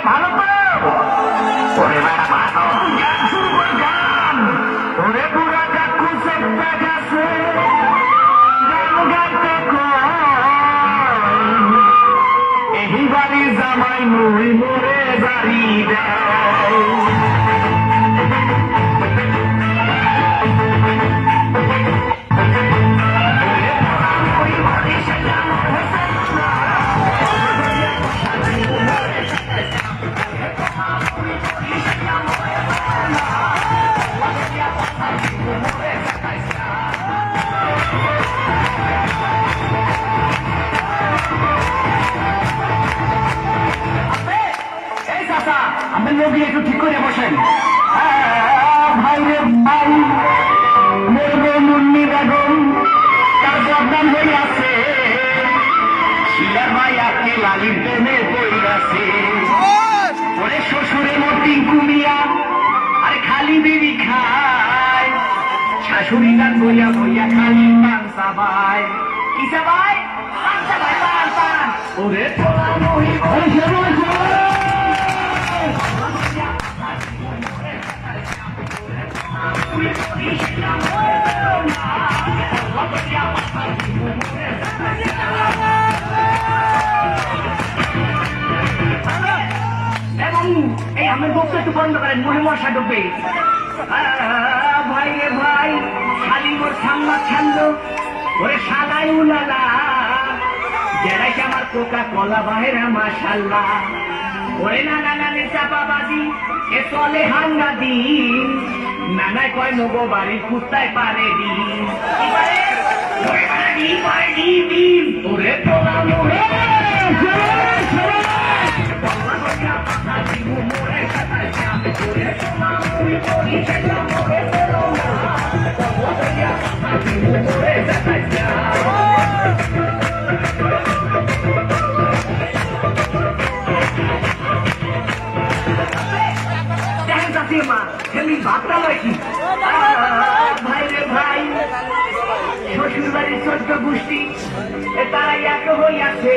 ভালো তো ওরে বেটা ভালো গান শুরু কর গান ওরে পুরা চাকু চেপটা গেছে গান গাইতে এই বাড়ি জামাই মুই মোরে বাড়ি দেয় আপনি লোক একটু ঠিক করে বসেন ভাই রে ভাই মরবে মুন্নি বেগম তার বদনাম হয়ে আছে শিলার ভাই আপনি লালির প্রেমে বই আছে ওরে শ্বশুরে মতি কুমিয়া আরে খালি বিড়ি খায় শাশুড়ি গান বইয়া বইয়া খালি পান চাবাই কি চাবাই পান চাবাই পান পান ওরে তোলা মহি এবং এই আমার বক্তব্য একটু বন্ধ করেন মনে মশা ঢুকবে ভাই রে ভাই খালি মোর সাম্মা ছান্দ ওরে সাদাই উলালা যেটাকে আমার কোকা কলা বাহেরা মাশাল্লাহ ওরে নানা নানে চাপাবাজি এ চলে হাঙ্গা দিন নানায় কয় নবো বাড়ির কুত্তায় পারে দিন ওরে তোলা মোরে ভাবটা নাকি ভাই রে ভাই শ্বশুর বাড়ির 14 গোষ্ঠী তারা এক হইয়াছে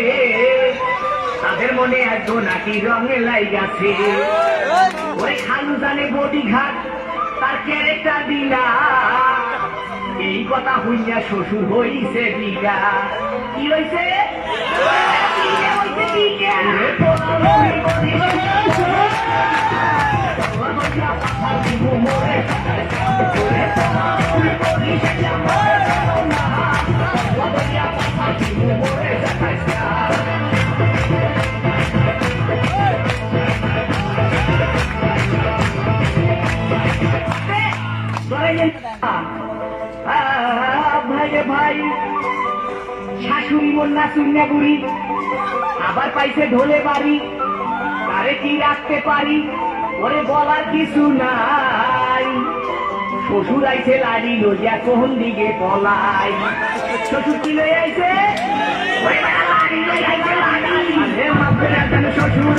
তাদের মনে এত নাকি রঙে লাইগাছে ওই খালু জানে বডি ঘাট তার ক্যারেক্টার দিলা এই কথা হইয়া শ্বশুর হইছে দিগা কি হইছে ভাই ভাই শাশুড়ি বন্যা শুনিয়া বুড়ি আবার পাইছে ঢোলে বাড়ি তারে কি রাখতে পারি ওরে বলার কিছু নাই শ্বশুর আইছে লাড়ি লইয়া কোন দিকে পলাই শ্বশুর কি লই আইছে শ্বশুর